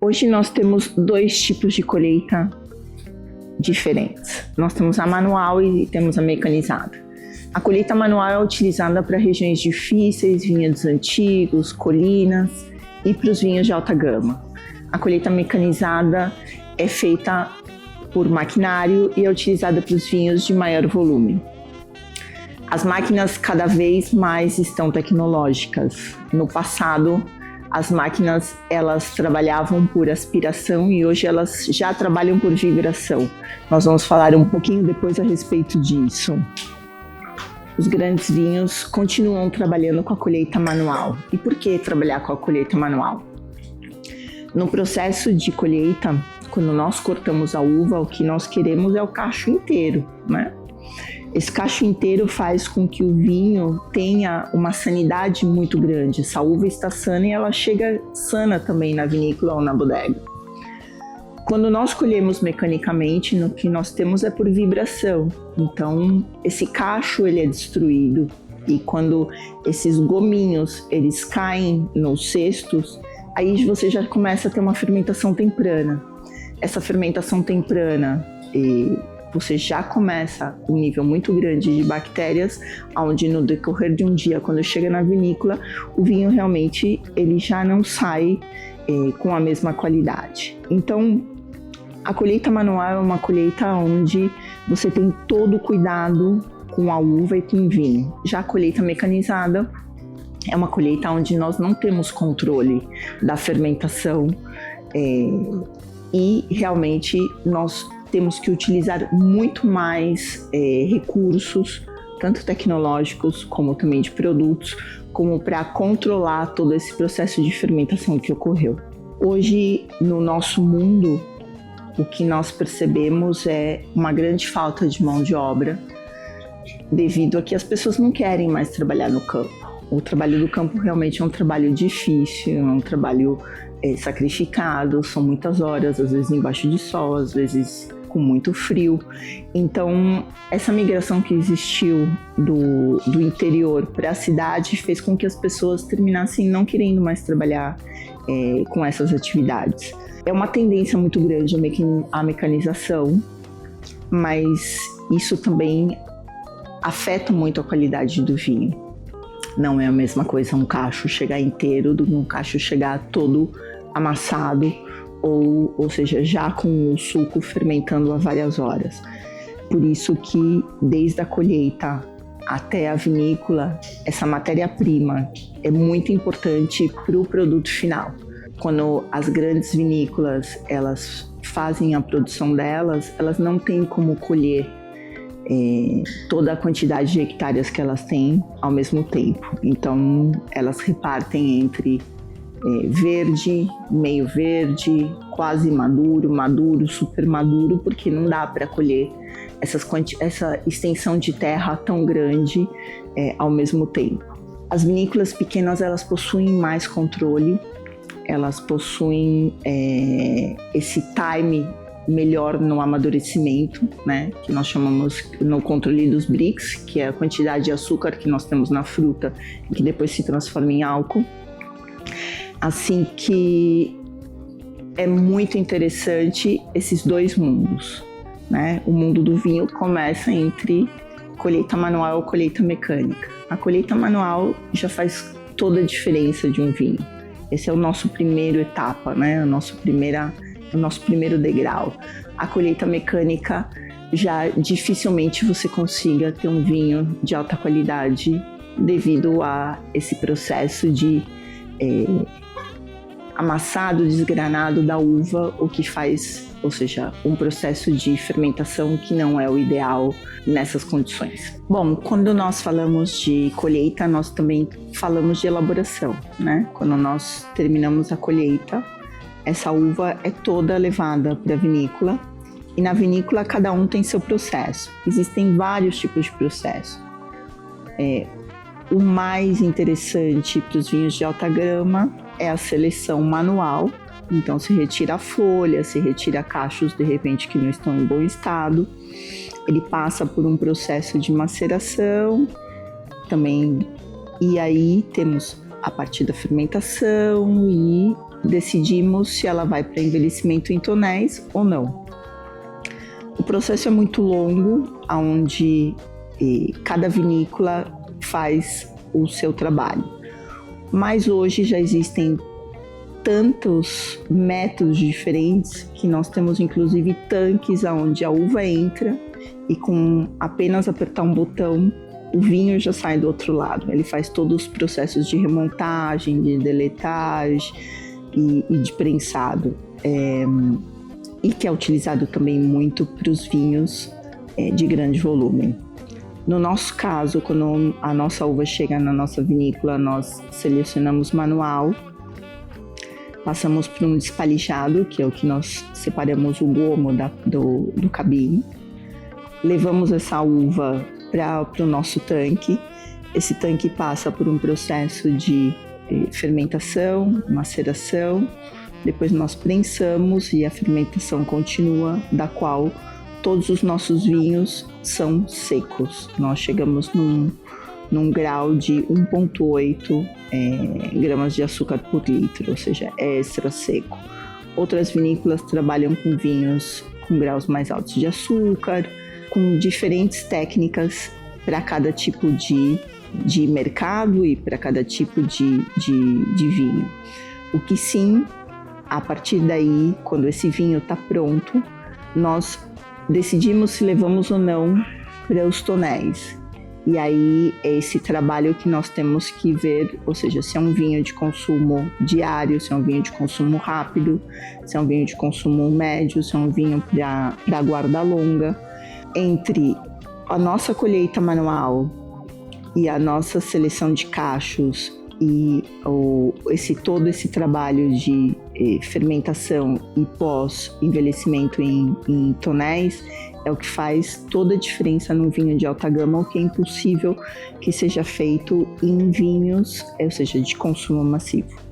Hoje nós temos dois tipos de colheita diferentes. Nós temos a manual e temos a mecanizada. A colheita manual é utilizada para regiões difíceis, vinhedos antigos, colinas e para os vinhos de alta gama. A colheita mecanizada é feita por maquinário e é utilizada para os vinhos de maior volume. As máquinas cada vez mais estão tecnológicas. No passado, as máquinas elas trabalhavam por aspiração e hoje elas já trabalham por vibração. Nós vamos falar um pouquinho depois a respeito disso. Os grandes vinhos continuam trabalhando com a colheita manual. E por que trabalhar com a colheita manual? No processo de colheita, quando nós cortamos a uva, o que nós queremos é o cacho inteiro, né? Esse cacho inteiro faz com que o vinho tenha uma sanidade muito grande. Essa uva está sana e ela chega sana também na vinícola ou na bodega. Quando nós colhemos mecanicamente, o que nós temos é por vibração. Então, esse cacho ele é destruído e quando esses gominhos eles caem nos cestos, aí você já começa a ter uma fermentação temprana. Essa fermentação temprana você já começa um nível muito grande de bactérias, onde no decorrer de um dia, quando chega na vinícola, o vinho realmente ele já não sai com a mesma qualidade. Então, a colheita manual é uma colheita onde você tem todo o cuidado com a uva e com o vinho. Já a colheita mecanizada é uma colheita onde nós não temos controle da fermentação e realmente nós temos que utilizar muito mais recursos, tanto tecnológicos como também de produtos, como para controlar todo esse processo de fermentação que ocorreu. Hoje, no nosso mundo, o que nós percebemos é uma grande falta de mão de obra, devido a que as pessoas não querem mais trabalhar no campo. O trabalho do campo realmente é um trabalho difícil, é um trabalho sacrificado, são muitas horas, às vezes embaixo de sol, às vezes com muito frio. Então, essa migração que existiu do interior para a cidade fez com que as pessoas terminassem não querendo mais trabalhar com essas atividades. É uma tendência muito grande a mecanização, mas isso também afeta muito a qualidade do vinho. Não é a mesma coisa um cacho chegar inteiro do que um cacho chegar todo amassado, ou seja, já com o suco fermentando há várias horas. Por isso que desde a colheita até a vinícola, essa matéria-prima é muito importante para o produto final. Quando as grandes vinícolas elas fazem a produção delas, elas não têm como colher toda a quantidade de hectares que elas têm ao mesmo tempo. Então, elas repartem entre verde, meio verde, quase maduro, maduro, super maduro, porque não dá para colher essa extensão de terra tão grande ao mesmo tempo. As vinícolas pequenas, elas possuem mais controle, elas possuem esse time melhor no amadurecimento, né, que nós chamamos no controle dos Brix, que é a quantidade de açúcar que nós temos na fruta e que depois se transforma em álcool. Assim que é muito interessante esses dois mundos, né? O mundo do vinho começa entre colheita manual e colheita mecânica. A colheita manual já faz toda a diferença de um vinho. Esse é o nosso primeiro etapa, né? O nosso primeiro degrau. A colheita mecânica já dificilmente você consiga ter um vinho de alta qualidade devido a esse processo de amassado, desgranado da uva, o que faz, ou seja, um processo de fermentação que não é o ideal nessas condições. Bom, quando nós falamos de colheita, nós também falamos de elaboração, né? Quando nós terminamos a colheita, essa uva é toda levada para a vinícola e na vinícola cada um tem seu processo. Existem vários tipos de processo. O mais interessante para os vinhos de alta gama é a seleção manual. Então se retira a folha, se retira cachos de repente que não estão em bom estado. Ele passa por um processo de maceração também, e aí temos a partir da fermentação e decidimos se ela vai para envelhecimento em tonéis ou não. O processo é muito longo, onde cada vinícola faz o seu trabalho. Mas hoje já existem tantos métodos diferentes que nós temos inclusive tanques onde a uva entra e com apenas apertar um botão o vinho já sai do outro lado. Ele faz todos os processos de remontagem, de deletagem e de prensado. E que é utilizado também muito para os vinhos de grande volume. No nosso caso, quando a nossa uva chega na nossa vinícola, nós selecionamos manual, passamos por um despalijado, que é o que nós separamos o gomo do cabinho, levamos essa uva para o nosso tanque. Esse tanque passa por um processo de fermentação, maceração, depois nós prensamos e a fermentação continua, da qual todos os nossos vinhos são secos. Nós chegamos num grau de 1,8 gramas de açúcar por litro, ou seja, é extra seco. Outras vinícolas trabalham com vinhos com graus mais altos de açúcar, com diferentes técnicas para cada tipo de mercado e para cada tipo de vinho. O que sim, a partir daí, quando esse vinho está pronto, nós decidimos se levamos ou não para os tonéis. E aí é esse trabalho que nós temos que ver, ou seja, se é um vinho de consumo diário, se é um vinho de consumo rápido, se é um vinho de consumo médio, se é um vinho para guarda longa. Entre a nossa colheita manual e a nossa seleção de cachos e todo esse trabalho de fermentação e pós-envelhecimento em tonéis é o que faz toda a diferença num vinho de alta gama, o que é impossível que seja feito em vinhos, ou seja, de consumo massivo.